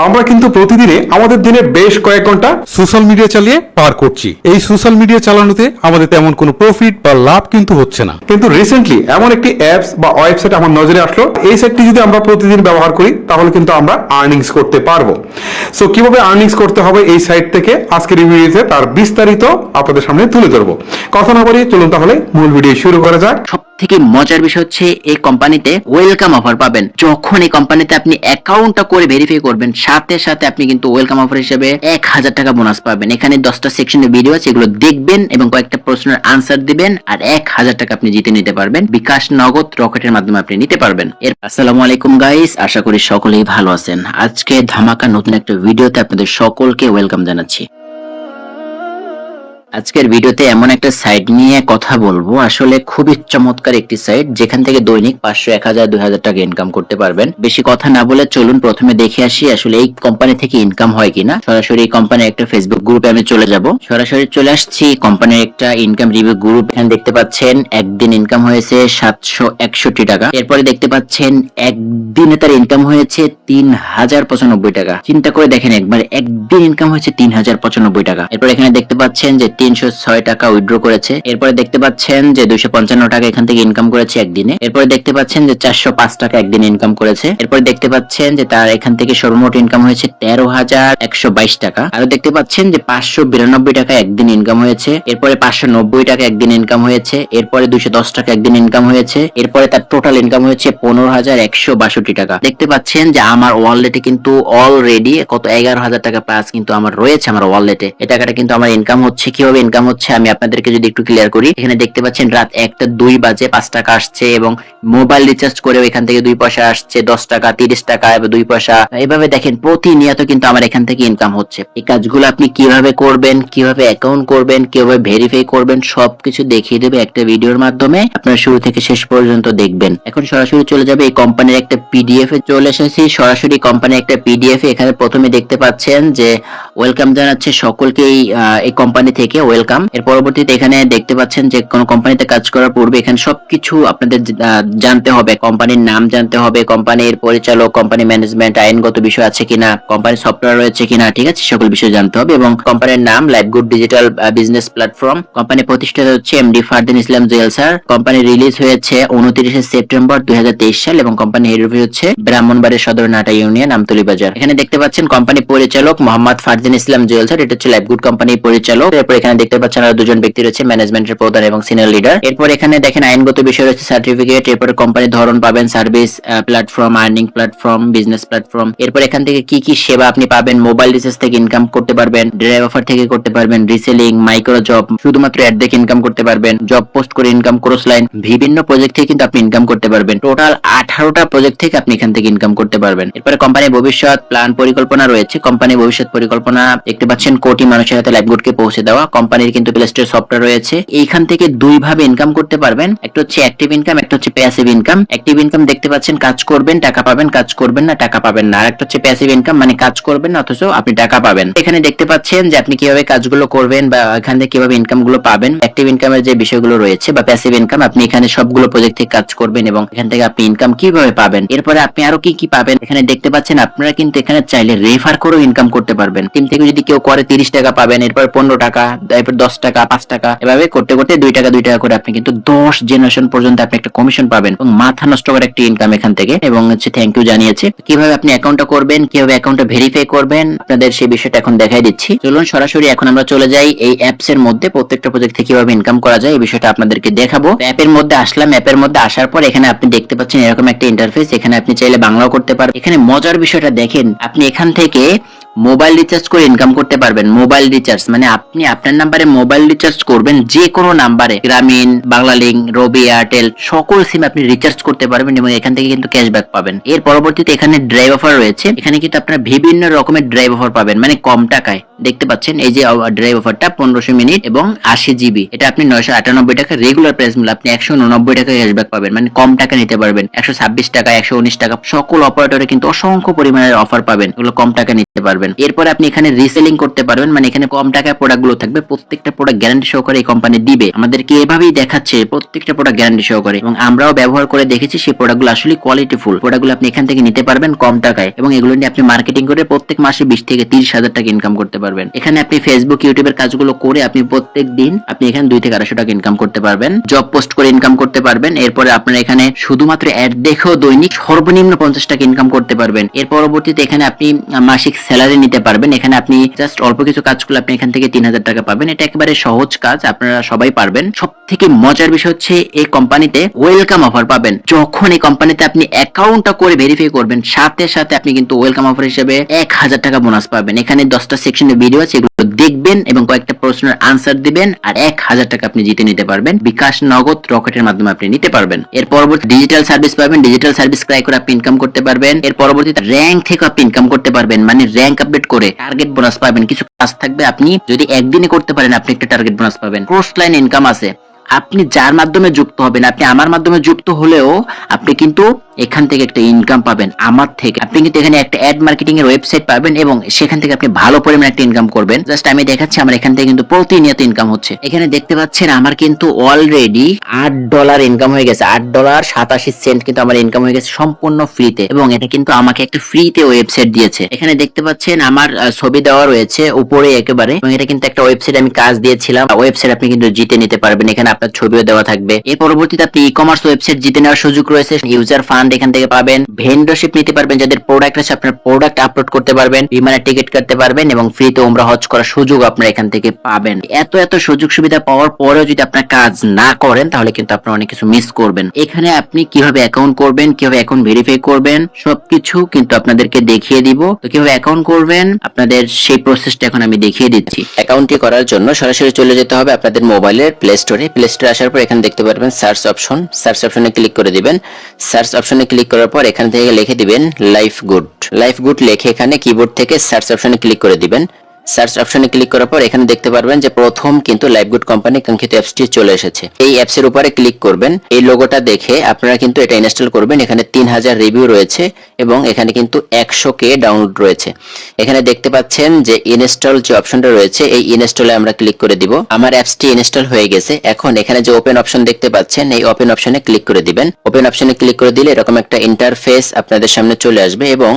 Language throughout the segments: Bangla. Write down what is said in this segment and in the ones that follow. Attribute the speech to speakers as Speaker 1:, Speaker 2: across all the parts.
Speaker 1: আমরা কিন্তু প্রতিদিনে আমাদের দিনে বেশ কয়েক ঘন্টা সোশ্যাল মিডিয়া চালিয়ে পার করছি। এই সোশ্যাল মিডিয়া চালানোতে আমাদের তেমন কোনো প্রফিট বা লাভ কিন্তু হচ্ছে না। কিন্তু রিসেন্টলি এমন একটি অ্যাপস বা ওয়েবসাইট আমার নজরে আসলো। এই সাইটটি যদি আমরা প্রতিদিন ব্যবহার করি তাহলে কিন্তু আমরা আর্নিংস করতে পারবো। সো কিভাবে আর্নিংস করতে হবে এই সাইট থেকে আজকের এই ভিডিওতে তার বিস্তারিত আপনাদের সামনে তুলে ধরবো। কথা না বাড়িয়ে চলুন তাহলে মূল ভিডিও শুরু করা যাক।
Speaker 2: থেকে মজার বিষয় হচ্ছে এই কোম্পানিতে ওয়েলকাম অফার পাবেন। যখন এই কোম্পানিতে আপনি অ্যাকাউন্টটা করে ভেরিফাই করবেন সাথে সাথে আপনি কিন্তু ওয়েলকাম অফার হিসেবে 1000 টাকা বোনাস পাবেন। এখানে 10টা সেকশনের ভিডিও আছে, এগুলো দেখবেন এবং কয়েকটা প্রশ্নের আনসার দিবেন আর 1000 টাকা আপনি জিতে নিতে পারবেন। বিকাশ, নগদ, রকেটের মাধ্যমে আপনি নিতে পারবেন। আসসালামু আলাইকুম গাইস, আশা করি সকলেই ভালো আছেন। আজকে ধামাকা নতুন একটা ভিডিওতে আপনাদের সকলকে ওয়েলকাম জানাচ্ছি। আজকের ভিডিওতে এমন একটা সাইট নিয়ে কথা বলবো, আসলে খুবই চমৎকার একটি সাইট যেখান থেকে দৈনিক 500, 1000, 2000 টাকা ইনকাম করতে পারবেন। বেশি কথা না বলে চলুন প্রথমে দেখে আসি আসলে এই কোম্পানি থেকে ইনকাম হয় কিনা। সরাসরি এই কোম্পানির একটা ফেসবুক গ্রুপে আমি চলে যাব। সরাসরি চলে আসছি কোম্পানির একটা ইনকাম রিভিউ গ্রুপ। এখানে দেখতে পাচ্ছেন একদিন ইনকাম হয়েছে 761 টাকা। এরপরে দেখতে পাচ্ছেন একদিনে তার ইনকাম হয়েছে 3095 টাকা। চিন্তা করে দেখেন একবার, একদিন ইনকাম হয়েছে 3095 টাকা। এরপর এখানে দেখতে পাচ্ছেন যে 306 টাকা উইথড্র করেছে। এরপরে দেখতে পাচ্ছেন যে 255 টাকা এখান থেকে ইনকাম করেছে একদিনে। এরপরে দেখতে পাচ্ছেন যে 405 টাকা একদিন ইনকাম করেছে। এরপরে দেখতে পাচ্ছেন যে তার এখান থেকে সর্বমোট ইনকাম হয়েছে 13,122 টাকা। আর দেখতে পাচ্ছেন যে 592 টাকা একদিন ইনকাম হয়েছে। এরপরে 590 টাকা একদিন ইনকাম হয়েছে। এরপরে 210 টাকা একদিন ইনকাম হয়েছে। এরপরে তার টোটাল ইনকাম হয়েছে 15,162 টাকা। দেখতে পাচ্ছেন যে আমার ওয়ালেটে কিন্তু অলরেডি কত 11,000 টাকা প্লাস কিন্তু আমার রয়েছে আমার ওয়ালেটে। এই টাকাটা কিন্তু আমার ইনকাম হচ্ছে। কিভাবে ইনকাম হচ্ছে আমি আপনাদেরকে যদি একটু ক্লিয়ার করি। এখানে দেখতে পাচ্ছেন রাত 1:02 বাজে 5 টাকা আসছে এবং মোবাইল রিচার্জ করে এখান থেকে 2 পয়সা আসছে, 10 টাকা, 30 টাকা এবং 2 পয়সা। এভাবে দেখেন প্রতিনিয়ত কিন্তু আমার এখান থেকে ইনকাম হচ্ছে। এই কাজগুলো আপনি কিভাবে করবেন, কিভাবে অ্যাকাউন্ট করবেন, কিভাবে ভেরিফাই করবেন সবকিছু দেখিয়ে দেবে একটা ভিডিওর মাধ্যমে। আপনারা শুরু থেকে শেষ পর্যন্ত দেখবেন। এখন সরাসরি চলে যাবে এই কোম্পানির একটা পিডিএফ এ। চলে এসেছি সরাসরি কোম্পানির একটা পিডিএফ এ। এখানে প্রথমে দেখতে পাচ্ছেন যে ওয়েলকাম জানাচ্ছে সকলকেই এই কোম্পানি থেকে ওয়েলকাম। এর পরবর্তীতে এখানে দেখতে পাচ্ছেন যে কোন কোম্পানিতে কাজ করার পূর্বে এখানে সবকিছু আপনাদের জানতে হবে। কোম্পানির নাম জানতে হবে, কোম্পানির পরিচালক, কোম্পানি ম্যানেজমেন্ট, আইনগত বিষয় আছে কিনা, কোম্পানির সফটওয়্যার রয়েছে কিনা, ঠিক আছে, সকল বিষয় জানতে হবে। এবং কোম্পানির নাম LiveGood digital business platform. Company প্রতিষ্ঠাতা হচ্ছে এমডি ফারদিন ইসলাম জুয়েল স্যার। কোম্পানি রিলিজ হয়েছে 29 সেপ্টেম্বর 2023 সাল এবং কোম্পানি হেড অফিস হচ্ছে ব্রাহ্মণবাড়িয়া সদর নাটা ইউনিয়ন, আমতলী বাজার। এখানে দেখতে পাচ্ছেন কোম্পানি পরিচালক মোহাম্মদ ফারদিন ইসলাম জুয়েল স্যার, এটা হচ্ছে লাইভগুড কোম্পানির পরিচালক। এরপর এখানে দেখতে পাচ্ছেন আরো দুজন ব্যক্তি রয়েছে, ম্যানেজমেন্টের প্রধান এবং সিনিয়র লিডার। এরপর এখানে দেখেন আইনগত বিষয় রয়েছে সার্টিফিকেট। এরপর কোম্পানির ধরন পাবেন service platform, earning platform, business platform. এরপর এখান থেকে কি কি সেবা আপনি পাবেন, মোবাইল রিচার্জ থেকে ইনকাম করতে পারবেন, ড্রাইভ অফার থেকে করতে পারবেন, রিসেলিং, মাইক্রো জব, শুধুমাত্র অ্যাড দেখে ইনকাম করতে পারবেন, জব পোস্ট করে ইনকাম, ক্রস লাইন, বিভিন্ন প্রজেক্ট থেকে কিন্তু আপনি ইনকাম করতে পারবেন। টোটাল 18টা প্রজেক্ট থেকে আপনি এখান থেকে ইনকাম করতে পারবেন। এরপরে কোম্পানির ভবিষ্যৎ প্ল্যান পরিকল্পনা রয়েছে। কোম্পানির ভবিষ্যৎ পরিকল্পনা দেখতে পাচ্ছেন কোটি মানুষের হাতে লাইভগুডকে পৌঁছে দেওয়া। কোম্পানির কিন্তু প্লে স্টোর সফটওয়্যার রয়েছে। এইখান থেকে দুই ভাবে ইনকাম করতে পারবেন, একটা হচ্ছে অ্যাক্টিভ ইনকাম, একটা হচ্ছে প্যাসিভ ইনকাম। অ্যাক্টিভ ইনকাম দেখতে পাচ্ছেন কাজ করবেন টাকা পাবেন, কাজ করবেন না টাকা পাবেন না। আর একটা হচ্ছে প্যাসিভ ইনকাম, মানে কাজ করবেন না অথচ আপনি টাকা পাবেন। এখানে দেখতে পাচ্ছেন যে আপনি কিভাবে কাজগুলো করবেন বা এখান থেকে কিভাবে ইনকাম গুলো পাবেন। অ্যাক্টিভ ইনকামের যে বিষয়গুলো রয়েছে বা প্যাসিভ ইনকাম, আপনি এখানে সবগুলো প্রজেক্ট থেকে কাজ করবেন এবং এখান থেকে আপনি ইনকাম কিভাবে পাবেন। এরপরে আপনি আরো কি কি পাবেন এখানে দেখতে পাচ্ছেন। আপনারা কিন্তু এখানে চাইলে রেফার করেও ইনকাম করতে পারবেন। টিম থেকে যদি কেউ করে 30 টাকা পাবেন, এরপর 15 টাকা, এরপর 10 টাকা, 5 টাকা, এভাবে করতে করতে 2 টাকা 2 টাকা করে আপনি কিন্তু 10 জেনারেশন পর্যন্ত আপনি একটা কমিশন পাবেন এবং মাথা নষ্ট করে একটা ইনকাম এখান থেকে। এবং হচ্ছে থ্যাংক ইউ জানিয়েছে। কিভাবে আপনি অ্যাকাউন্টটা করবেন, কিভাবে অ্যাকাউন্টটা ভেরিফাই করবেন আপনাদের সেই বিষয়টা এখন দেখাই দিচ্ছি। চলুন সরাসরি এখন আমরা চলে যাই এই অ্যাপস এর মধ্যে। প্রত্যেকটা প্রজেক্ট থেকে কিভাবে ইনকাম করা যায় এই বিষয়টা আপনাদেরকে দেখাবো। অ্যাপের মধ্যে আসলাম। অ্যাপের মধ্যে আসার পর এখানে আপনি দেখতে পাচ্ছেন এরকম একটা ইন্টারফেস। এখানে আপনি চাইলে বাংলাও করতে পারবেন। এখানে মজার বিষয়টা দেখেন, আপনি এখান থেকে মোবাইল রিচার্জ করে ইনকাম করতে পারবেন। মোবাইল রিচার্জ মানে আপনি আপনার নাম্বারে মোবাইল রিচার্জ করবেন, যে কোনো নাম্বারে, গ্রামীণ, বাংলালিংক, রবি, এয়ারটেল, সকল সিম আপনি রিচার্জ করতে পারবেন এবং এখান থেকে কিন্তু ক্যাশব্যাক পাবেন। এর পরবর্তীতে এখানে ড্রাইভ অফার রয়েছে। এখানে কিন্তু আপনারা বিভিন্ন রকমের ড্রাইভ অফার পাবেন, মানে কম টাকায়। দেখতে পাচ্ছেন এই যে ড্রাইভ অফারটা 1500 মিনিট এবং 80 জিবি, এটা আপনি 998 টাকা রেগুলার প্রাইস মূল্য আপনি 199 টাকা ক্যাশব্যাক পাবেন, মানে কম টাকা নিতে পারবেন। 126 টাকা, 119 টাকা, সকল অপারেটরে কিন্তু অসংখ্য পরিমাণের অফার পাবেন, এগুলো কম টাকা নিতে পারবেন। পারবেন। এরপর আপনি এখানে রিসেলিং করতে পারবেন, মানে এখানে কম টাকায় প্রোডাক্ট গুলো থাকবে, প্রত্যেকটা প্রোডাক্ট গ্যারান্টি সহকারে এই কোম্পানি দিবে, আমাদেরকে এভাবেই দেখাচ্ছে প্রত্যেকটা প্রোডাক্ট গ্যারান্টি সহকারে, এবং আমরাও ব্যবহার করে দেখেছি সেই প্রোডাক্টগুলো আসলে কোয়ালিটিফুল। প্রোডাক্টগুলো আপনি এখান থেকে নিতে পারবেন কম টাকায়, এবং এগুলো নিয়ে আপনি মার্কেটিং করে প্রত্যেক মাসে 20 থেকে 30,000 টাকা ইনকাম করতে পারবেন। এখানে আপনি ফেসবুক ইউটিউবের কাজগুলো করে আপনি প্রত্যেক দিন আপনি এখানে 2 থেকে 250 টাকা ইনকাম করতে পারবেন, জব পোস্ট করে ইনকাম করতে পারবেন। এরপরে আপনারা এখানে শুধুমাত্র অ্যাড দেখেও দৈনিক সর্বনিম্ন 50 টাকা ইনকাম করতে পারবেন। এর পরবর্তীতে এখানে আপনি মাসিক স্যালারি নিতে পারবেন। এখানে আপনি জাস্ট অল্প কিছু কাজ করলে আপনি এখান থেকে 3000 টাকা পাবেন। এটা একেবারে সহজ কাজ, আপনারা সবাই পারবেন। সব থেকে মজার বিষয় হচ্ছে এই কোম্পানিতে ওয়েলকাম অফার পাবেন। যখন এই কোম্পানিতে আপনি অ্যাকাউন্টটা করে ভেরিফাই করবেন, সাথে সাথে আপনি কিন্তু ওয়েলকাম অফার হিসেবে 1000 টাকা বোনাস পাবেন। এখানে 10টা সেকশনের ভিডিও আছে, এগুলো দেখবেন এবং কয়েকটা প্রশ্নের আনসার দিবেন, আর 1000 টাকা আপনি জিতে নিতে পারবেন। বিকাশ, নগদ, রকেটের মাধ্যমে আপনি নিতে পারবেন। এর পরবর্তী ডিজিটাল সার্ভিস পাবেন, ডিজিটাল সার্ভিস ক্রয় করে আপনি ইনকাম করতে পারবেন। এর পরবর্তীতে র্যাঙ্ক থেকে আপনি ইনকাম করতে পারবেন, মানে র্যাঙ্ক আপডেট করে টার্গেট বোনাস পাবেন। কিছু কাজ থাকবে, আপনি যদি একদিনে করতে পারেন আপনি একটা টার্গেট বোনাস পাবেন। ক্রস লাইন ইনকাম আছে, আপনি যার মাধ্যমে যুক্ত হবেন, আপনি আমার মাধ্যমে যুক্ত হলেও আপনি কিন্তু এখান থেকে একটা ইনকাম পাবেন আমার থেকে। আপনি কিন্তু এখানে একটা অ্যাড মার্কেটিং এর ওয়েবসাইট পাবেন এবং সেখান থেকে আপনি ভালো পরিমাণে একটা ইনকাম করবেন। জাস্ট আমি দেখাচ্ছি আমার এখান থেকে কিন্তু প্রতিনিয়ত ইনকাম হচ্ছে। এখানে দেখতে পাচ্ছেন আমার কিন্তু অলরেডি $8 ইনকাম হয়ে গেছে। $8.87 কিন্তু আমার ইনকাম হয়ে গেছে সম্পূর্ণ ফ্রিতে, এবং এটা কিন্তু আমাকে একটা ফ্রিতে ওয়েবসাইট দিয়েছে। এখানে দেখতে পাচ্ছেন আমার ছবি দেওয়া রয়েছে উপরে একেবারে, এবং এটা কিন্তু একটা ওয়েবসাইট আমি কাজ দিয়েছিলাম। ওয়েবসাইট আপনি কিন্তু জিতে নিতে পারবেন, এখানে আপনার ছবিও দেওয়া থাকবে। এর পরবর্তীতে আপনি ই কমার্স ওয়েবসাইট জিতে নেওয়ার সুযোগ রয়েছে। ইউজার ফান্ড এখান থেকে পাবেন, ভেন্ডরশিপ নিতে পারবেন, যাদের প্রোডাক্ট আছে আপনার প্রোডাক্ট আপলোড করতে পারবেন, বিমানের টিকিট কাটতে পারবেন, এবং ফ্রিতে উমরা হজ করার সুযোগ আপনারা এখান থেকে পাবেন। এত সুযোগ সুবিধা পাওয়ার পরেও যদি আপনার কাজ না করেন তাহলে কিন্তু আপনারা অনেক কিছু মিস করবেন। এখানে আপনি কিভাবে অ্যাকাউন্ট করবেন, কিভাবে অ্যাকাউন্ট ভেরিফাই করবেন, সবকিছু কিন্তু আপনাদেরকে দেখিয়ে দিব। তো কিভাবে অ্যাকাউন্ট করবেন আপনাদের সেই প্রসেসটা এখন আমি দেখিয়ে দিচ্ছি। অ্যাকাউন্টটি করার জন্য সরাসরি চলে যেতে হবে আপনাদের মোবাইলের প্লে স্টোরে। প্লে স্টোরে আসার পর এখানে দেখতে পারবেন সার্চ অপশন, সার্চ অপশনে ক্লিক করে দিবেন। সার্চ অপশনে ক্লিক করার পর এখান থেকে লিখে দিবেন লাইফ গুড। লাইফ গুড লিখে এখানে কিবোর্ড থেকে সার্চ অপশনে ক্লিক করে দিবেন। সার্চ অপশনে ক্লিক করার পর এখানে দেখতে পারবেন যে প্রথম কিন্তু লাইফ গুড কোম্পানি কাঙ্ক্ষিত অ্যাপসটি চলে এসেছে। এই অ্যাপস এর উপরে ক্লিক করবেন, এই লোগোটা দেখে আপনারা কিন্তু এটা ইনস্টল করবেন। এখানে 3000 রিভিউ রয়েছে এবং এখানে কিন্তু 100K ডাউনলোড রয়েছে। এখানে দেখতে পাচ্ছেন যে ইনস্টল যে অপশনটা রয়েছে, এই ইনস্টলে আমরা ক্লিক করে দিব। আমার অ্যাপসটি ইনস্টল হয়ে গেছে। এখন এখানে যে ওপেন অপশন দেখতে পাচ্ছেন, এই ওপেন অপশনে ক্লিক করে দিবেন। ওপেন অপশনে ক্লিক করে দিলে এরকম একটা ইন্টারফেস আপনাদের সামনে চলে আসবে, এবং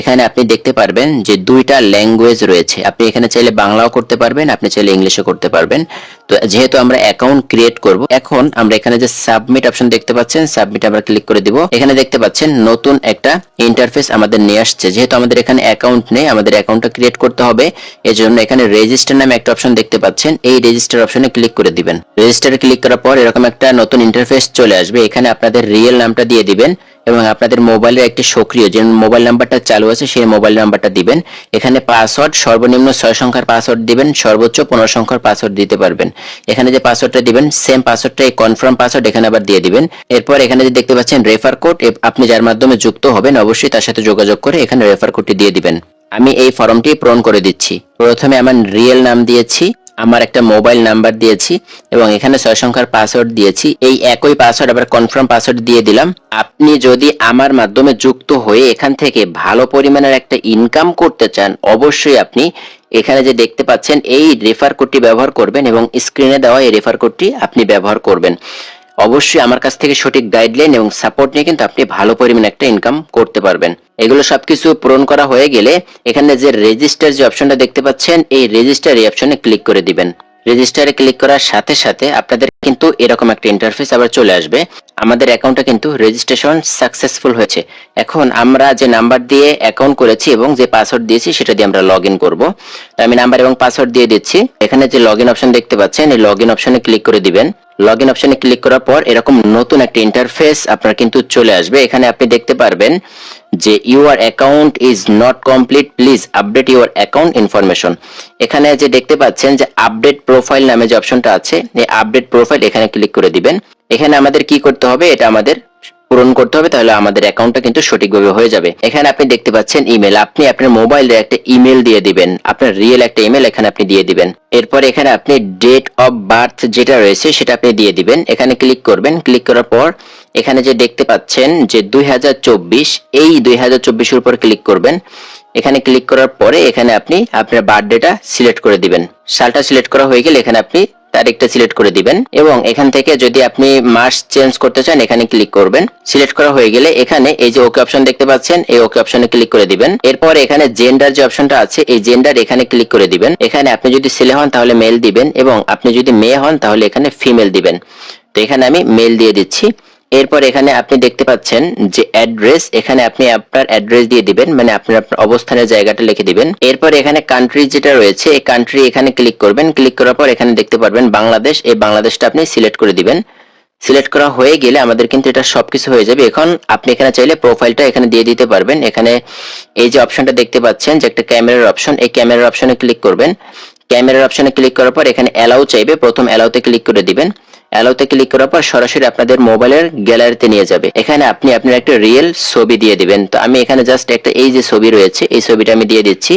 Speaker 2: এখানে আপনি দেখতে পারবেন যে 2টা ল্যাঙ্গুয়েজ রয়েছে। আপনি এখানে চাইলে বাংলাও করতে পারবেন, আপনি চাইলে ইংলিশও করতে পারবেন। তো যেহেতু আমরা অ্যাকাউন্ট ক্রিয়েট করব, এখন আমরা এখানে যে সাবমিট অপশন দেখতে পাচ্ছেন, সাবমিট আমরা ক্লিক করে দিব। এখানে দেখতে পাচ্ছেন নতুন একটা ইন্টারফেস আমাদের নিয়ে আসছে। যেহেতু আমাদের এখানে অ্যাকাউন্ট নেই, আমাদের অ্যাকাউন্টটা ক্রিয়েট করতে হবে। এজন্য এখানে রেজিস্টার নামে একটা অপশন দেখতে পাচ্ছেন, এই রেজিস্টার অপশনে ক্লিক করে দিবেন। রেজিস্টারে ক্লিক করার পর এরকম একটা নতুন ইন্টারফেস চলে আসবে। এখানে আপনাদের রিয়েল নামটা দিয়ে দিবেন এবং আপনাদের মোবাইলের একটি সক্রিয় যে মোবাইল নাম্বারটা চালু আছে সেই মোবাইল নাম্বারটা দিবেন। এখানে পাসওয়ার্ড সর্বনিম্ন 6 সংখ্যার পাসওয়ার্ড দিবেন, সর্বোচ্চ 15 সংখ্যার পাসওয়ার্ড দিতে পারবেন। এখানে যে পাসওয়ার্ডটা দিবেন সেম পাসওয়ার্ডটা এই কনফার্ম পাসওয়ার্ড এখানে আবার দিয়ে দিবেন। এরপর এখানে যে দেখতে পাচ্ছেন রেফার কোড, আপনি যার মাধ্যমে যুক্ত হবেন অবশ্যই তার সাথে যোগাযোগ করে এখানে রেফার কোডটি দিয়ে দিবেন। আমি এই ফর্মটি পূরণ করে দিচ্ছি। প্রথমে আমার রিয়েল নাম দিয়েছি, আমার একটা মোবাইল নাম্বার দিয়েছি এবং এখানে 6 সংখ্যার পাসওয়ার্ড দিয়েছি। এই একই পাসওয়ার্ড আবার কনফার্ম পাসওয়ার্ড দিয়ে দিলাম। আপনি যদি আমার মাধ্যমে যুক্ত হয়ে এখান থেকে ভালো পরিমাণের একটা ইনকাম করতে চান, অবশ্যই আপনি এখানে যে দেখতে পাচ্ছেন এই রেফার কোডটি ব্যবহার করবেন এবং স্ক্রিনে দেওয়া এই রেফার কোডটি আপনি ব্যবহার করবেন। অবশ্যই আমার কাছ থেকে সঠিক গাইডলাইন এবং সাপোর্ট নিয়ে কিন্তু আপনি ভালো পরিমাণে একটা ইনকাম করতে পারবেন। এগুলো সবকিছু পূরণ করা হয়ে গেলে এখানে যে রেজিস্টার যে অপশনটা দেখতে পাচ্ছেন, এই রেজিস্টার এই অপশনে ক্লিক করে দিবেন। রেজিস্টারে ক্লিক করার সাথে সাথে আপনাদের কিন্তু এরকম একটা ইন্টারফেস আবার চলে আসবে। আমাদের অ্যাকাউন্টটা কিন্তু রেজিস্ট্রেশন সাকসেসফুল হয়েছে। এখন আমরা যে নাম্বার দিয়ে অ্যাকাউন্ট করেছি এবং যে পাসওয়ার্ড দিয়েছি সেটা দিয়ে আমরা লগ ইন করবো। তো আমি নাম্বার এবং পাসওয়ার্ড দিয়ে দিচ্ছি। এখানে যে লগ ইন অপশন দেখতে পাচ্ছেন, এই লগ ইন অপশনে ক্লিক করে দিবেন। লগ ইন অপশনে ক্লিক করার পর এরকম নতুন একটা ইন্টারফেস আপনার কিন্তু চলে আসবে। এখানে আপনি দেখতে পারবেন যে your account is not complete, please update your account information. এখানে যে দেখতে পাচ্ছেন যে আপডেট প্রোফাইল নামে যে অপশনটা আছে, এই আপডেট প্রোফাইল এখানে ক্লিক করে দিবেন। এখানে আমাদের কি করতে হবে, এটা আমাদের পূরণ করতে হবে, তাহলে আমাদের অ্যাকাউন্টটা কিন্তু সঠিকভাবে হয়ে যাবে। এখানে আপনি দেখতে পাচ্ছেন ইমেল, আপনি আপনার মোবাইলে একটা ইমেল দিয়ে দিবেন, আপনার রিয়েল একটা ইমেল এখানে আপনি দিয়ে দিবেন। এরপর এখানে আপনি ডেট অফ বার্থ যেটা রয়েছে সেটা আপনি দিয়ে দিবেন। এখানে ক্লিক করবেন। ক্লিক করার পর এখানে যে দেখতে পাচ্ছেন যে 2024, এই 2024 এর উপর ক্লিক করবেন। এখানে ক্লিক করার পরে এখানে আপনি আপনার বার্থডেটা সিলেক্ট করে দিবেন। সালটা সিলেক্ট করা হয়ে গেলে এখানে আপনি তারিখটা সিলেক্ট করে দিবেন এবং এখান থেকে যদি আপনি মাস চেঞ্জ করতে চান এখানে ক্লিক করবেন। সিলেক্ট করা হয়ে গেলে এখানে এই যে ওকে অপশন দেখতে পাচ্ছেন, এই ওকে অপশনে ক্লিক করে দিবেন। এরপর এখানে জেন্ডার যে অপশনটা আছে এই জেন্ডার এখানে ক্লিক করে দিবেন। এখানে আপনি যদি ছেলে হন তাহলে মেল দিবেন এবং আপনি যদি মেয়ে হন তাহলে এখানে ফিমেল দিবেন। তো এখানে আমি মেল দিয়ে দিচ্ছি। এরপর এখানে আপনি দেখতে পাচ্ছেন যে অ্যাড্রেস, এখানে আপনি আপনার অ্যাড্রেস দিয়ে দিবেন, মানে আপনার অবস্থানের জায়গাটা লিখে দিবেন। এরপর এখানে কান্ট্রি যেটা রয়েছে এই কান্ট্রি এখানে ক্লিক করবেন। ক্লিক করার পর এখানে দেখতে পারবেন বাংলাদেশ, এই বাংলাদেশটা আপনি সিলেক্ট করে দিবেন। সিলেক্ট করা হয়ে গেলে আমাদের কিন্তু এটা সবকিছু হয়ে যাবে। এখন আপনি এখানে চাইলে প্রোফাইলটা এখানে দিয়ে দিতে পারবেন। এখানে এই যে অপশনটা দেখতে পাচ্ছেন যে একটা ক্যামেরার অপশন, এই ক্যামেরার অপশনে ক্লিক করবেন। ক্যামেরার অপশনে ক্লিক করার পর এখানে অ্যালাউ চাইবে, প্রথম অ্যালাউতে ক্লিক করে দিবেন। অ্যালাউতে ক্লিক করার পর সরাসরি আপনাদের মোবাইলের গ্যালারিতে নিয়ে যাবে। এখানে আপনি আপনার একটা রিয়েল ছবি দিয়ে দিবেন। তো আমি এখানে জাস্ট একটা এই যে ছবি রয়েছে এই ছবিটা আমি দিয়ে দিচ্ছি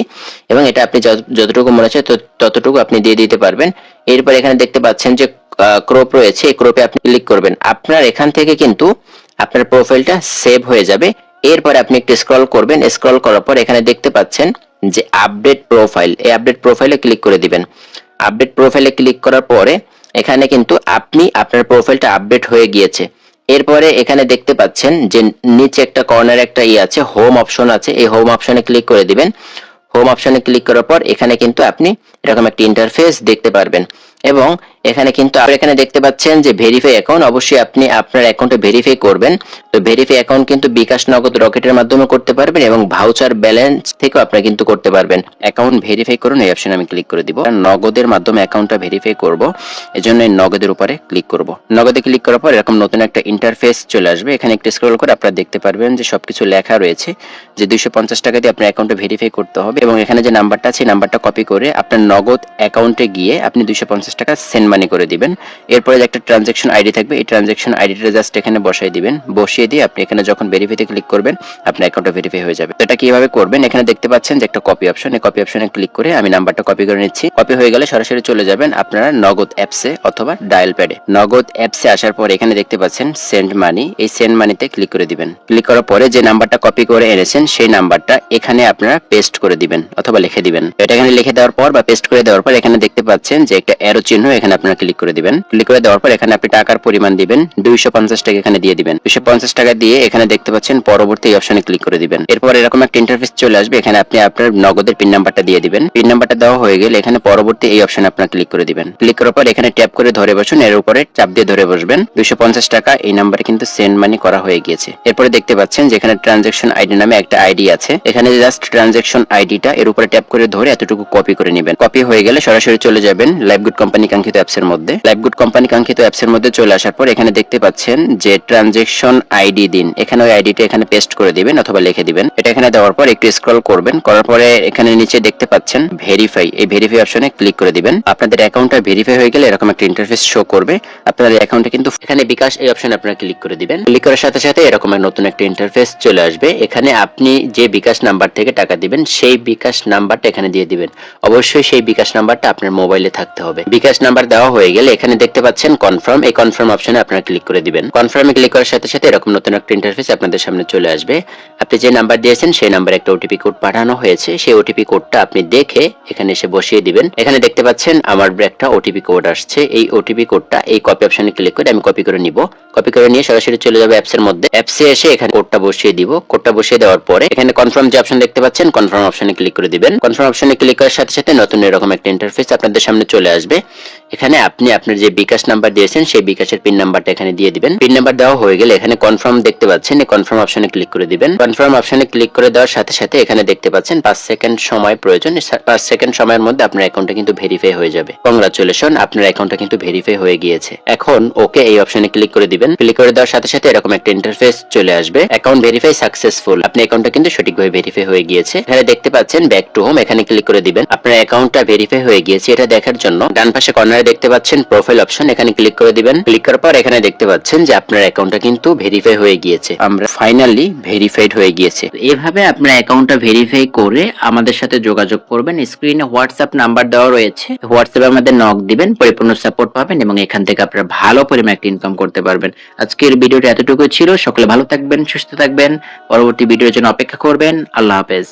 Speaker 2: এবং এটা আপনি যতটুকু মনে হচ্ছে ততটুকু আপনি দিয়ে দিতে পারবেন। এরপর এখানে দেখতে পাচ্ছেন যে ক্রপ রয়েছে, এই ক্রপে আপনি ক্লিক করবেন। আপনার এখান থেকে কিন্তু আপনার প্রোফাইলটা সেভ হয়ে যাবে। এরপর আপনি একটু স্ক্রল করবেন। স্ক্রল করার পর এখানে দেখতে পাচ্ছেন যে আপডেট প্রোফাইল, এই আপডেট প্রোফাইলে ক্লিক করে দিবেন। আপডেট প্রোফাইলে ক্লিক করার পরে এখানে কিন্তু আপনি আপনার প্রোফাইলটা আপডেট হয়ে গিয়েছে। এরপরে এখানে দেখতে পাচ্ছেন যে নিচে একটা কর্নারে একটা আছে হোম অপশন আছে, এই হোম অপশনে ক্লিক করে দিবেন। হোম অপশনে ক্লিক করার পর এখানে কিন্তু আপনি এরকম একটা ইন্টারফেস দেখতে পারবেন এবং এখানে কিন্তু আপনি এখানে দেখতে পাচ্ছেন যে ভেরিফাই অ্যাকাউন্ট, অবশ্যই আপনি আপনার অ্যাকাউন্টে ভেরিফাই করবেন। তো ভেরিফাই অ্যাকাউন্ট কিন্তু বিকাশ, নগদ, রকেটের মাধ্যমে করতে পারবেন এবং ভাউচার ব্যালেন্স থেকেও আপনি কিন্তু করতে পারবেন। অ্যাকাউন্ট ভেরিফাই করুন, এই অপশনে আমি ক্লিক করে দিব। নগদের মাধ্যমে অ্যাকাউন্টটা ভেরিফাই করব, এজন্য এই নগদের উপরে ক্লিক করব। নগদে ক্লিক করার পর এরকম নতুন একটা ইন্টারফেস চলে আসবে। এখানে একটু স্ক্রল করে আপনারা দেখতে পারবেন যে সবকিছু লেখা রয়েছে যে 250 টাকা দিয়ে আপনার অ্যাকাউন্টে ভেরিফাই করতে হবে এবং এখানে যে নাম্বারটা আছে নাম্বারটা কপি করে আপনার নগদ অ্যাকাউন্টে গিয়ে আপনি 250 টাকা সেন্ড মানি করে দিবেন। এরপরে যে একটা ট্রানজাকশন আইডি থাকবে এই ট্রানজাকশন আইডিটা জাস্ট এখানে বসাই দিবেন। বসিয়ে দিয়ে আপনি এখানে যখন ভেরিফাইতে ক্লিক করবেন আপনার অ্যাকাউন্টটা ভেরিফাই হয়ে যাবে। তো এটা কিভাবে করবেন, এখানে দেখতে পাচ্ছেন যে একটা কপি অপশন, এই কপি অপশনে ক্লিক করে আমি নাম্বারটা কপি করে নিচ্ছি। কপি হয়ে গেলে সরাসরি চলে যাবেন আপনারা নগদ অ্যাপসে অথবা ডায়াল প্যাডে। নগদ অ্যাপসে আসার পর এখানে দেখতে পাচ্ছেন সেন্ড মানি, এই সেন্ড মানিতে ক্লিক করে দিবেন। ক্লিক করার পরে যে নাম্বারটা কপি করে এনেছেন সেই নাম্বারটা এখানে আপনারা পেস্ট করে দিবেন অথবা লিখে দিবেন। এটা এখানে লিখে দেওয়ার পর বা পেস্ট করে দেওয়ার পর এখানে দেখতে পাচ্ছেন যে একটা অ্যারো চিহ্ন, এখানে আপনারা ক্লিক করে দিবেন। ক্লিক করে দেওয়ার পর এখানে আপনি টাকার পরিমাণ দিবেন 250 টাকা এখানে দিয়ে দিবেন। 250 টাকা দিয়ে এখানে দেখতে পাচ্ছেন পরবর্তী অপশনে ক্লিক করে দিবেন। এরপর এরকম একটা ইন্টারফেস চলে আসবে, এখানে আপনি আপনার নগদের পিন নাম্বারটা দিয়ে দিবেন। পিন নাম্বারটা দেওয়া হয়ে গেলে এখানে পরবর্তী এই অপশনে আপনারা ক্লিক করে দিবেন। ক্লিক করার পর এখানে ট্যাপ করে ধরে বসুন, এর উপরে চাপ দিয়ে ধরে বসবেন। 250 টাকা এই নাম্বারে কিন্তু সেন্ড মানি করা হয়ে গিয়েছে। এরপরে দেখতে পাচ্ছেন যে এখানে ট্রানজাকশন আইডি নামে একটা আইডি আছে, এখানে জাস্ট ট্রানজাকশন আইডিটা এর উপরে ট্যাপ করে ধরে এতটুকু কপি করে নেবেন। কপি হয়ে গেলে সরাসরি চলে যাবেন লাইভগুড কোম্পানি কাঙ্ক্ষিত অ্যাপসের মধ্যে। লাইভগুড কোম্পানি কাঙ্ক্ষিত অ্যাপসের মধ্যে চলে আসার পর এখানে দেখতে পাচ্ছেন যে ট্রানজাকশন আইডি দিন, এখানে ওই আইডিটা এখানে পেস্ট করে দিবেন অথবা লিখে দিবেন। এটা এখানে দেওয়ার পর একটু স্ক্রল করবেন, করার পরে এখানে নিচে দেখতে পাচ্ছেন ভেরিফাই, এই ভেরিফাই অপশনে ক্লিক করে দিবেন। আপনাদের অ্যাকাউন্টটা ভেরিফাই হয়ে গেলে এরকম একটা ইন্টারফেস শো করবে। আপনাদের অ্যাকাউন্টে কিন্তু এখানে বিকাশ এই অপশনে আপনারা ক্লিক করে দিবেন। ক্লিক করার সাথে সাথে এরকম নতুন একটা ইন্টারফেস চলে আসবে। এখানে আপনি যে বিকাশ নাম্বার থেকে টাকা দিবেন সেই বিকাশ নাম্বারটা এখানে দিয়ে দিবেন। অবশ্যই সেই বিকাশ নাম্বারটা আপনার মোবাইলে থাকতে হবে। বিকাশ নাম্বার দেওয়া হয়ে গেলে এখানে দেখতে পাচ্ছেন কনফার্ম, এই কনফার্ম অপশনে আপনারা ক্লিক করে দিবেন। কনফার্মে ক্লিক করার সাথে সাথে এরকম নতুন একটা ইন্টারফেস আপনাদের সামনে চলে আসবে। আপনি যে নাম্বার দিয়েছেন সেই নাম্বারে একটা ওটিপি কোড পাঠানো হয়েছে, সেই ওটিপি কোডটা আপনি দেখে এখানে এসে বসিয়ে দিবেন। এখানে দেখতে পাচ্ছেন আমার একটা ওটিপি কোড আসছে, এই ওটিপি কোডটা এই কপি অপশনে ক্লিক করে আমি কপি করে নিব। কপি করে নিয়ে সরাসরি চলে যাবে অ্যাপসের মধ্যে। অ্যাপসে এসে এখানে কোডটা বসিয়ে দিব। কোডটা বসিয়ে দেওয়ার পরে এখানে কনফার্ম যে অপশন দেখতে পাচ্ছেন কনফার্ম অপশনে ক্লিক করে দিবেন। কনফার্ম অপশনে ক্লিক করার সাথে সাথে নতুন এরকম একটা ইন্টারফেস আপনাদের সামনে চলে আসবে। এখানে আপনি আপনার যে বিকাশ নাম্বার দিয়েছেন সেই বিকাশের পিন নাম্বারটা এখানে দিয়ে দিবেন। পিন নাম্বার দেওয়া হয়ে গেলে এখানে কনফার্ম দেখতে পাচ্ছেন, এই কনফার্ম অপশনে ক্লিক করে দিবেন। কনফার্ম অপশনে ক্লিক করে দেওয়ার সাথে সাথে এখানে দেখতে পাচ্ছেন 5 সেকেন্ড সময় প্রয়োজন। 5 সেকেন্ড সময়ের মধ্যে আপনার অ্যাকাউন্টটা কিন্তু ভেরিফাই হয়ে যাবে। কংগ্রাচুলেশন, আপনার অ্যাকাউন্টটা কিন্তু ভেরিফাই হয়ে গিয়েছে। এখন ওকে এই অপশনে ক্লিক করে দিবেন। ক্লিক করে দেওয়ার সাথে সাথে এরকম একটা ইন্টারফেস চলে আসবে, অ্যাকাউন্ট ভেরিফাই সাকসেসফুল। আপনার অ্যাকাউন্টটা কিন্তু সঠিকভাবে ভেরিফাই হয়ে গিয়েছে। এখানে দেখতে পাচ্ছেন ব্যাক টু হোম, এখানে ক্লিক করে দিবেন। আপনার অ্যাকাউন্টটা ভেরিফাই হয়ে গিয়েছে এটা দেখার জন্য ডান পাশে কর্নারে দেখতে পাচ্ছেন প্রোফাইল অপশন, এখানে ক্লিক করে দিবেন। ক্লিক করার পর এখানে দেখতে পাচ্ছেন যে আপনার অ্যাকাউন্টটা কিন্তু ভেরিফাই হয়ে গিয়েছে। আমরা ফাইনালি ভেরিফাইড হয়ে গিয়েছে। এভাবে আপনার অ্যাকাউন্টটা ভেরিফাই করে আমাদের সাথে যোগাযোগ করবেন। স্ক্রিনে হোয়াটসঅ্যাপ নাম্বার দেওয়া রয়েছে, হোয়াটসঅ্যাপে আমাদের নক দিবেন, পরিপূর্ণ সাপোর্ট পাবেন এবং এখান থেকে আপনারা ভালো পরিমাণে একটা ইনকাম করতে পারবেন। আজকের ভিডিওটা এতটুকু ছিল। সকলে ভালো থাকবেন, সুস্থ থাকবেন। পরবর্তী ভিডিওর জন্য অপেক্ষা করবেন। আল্লাহ হাফেজ।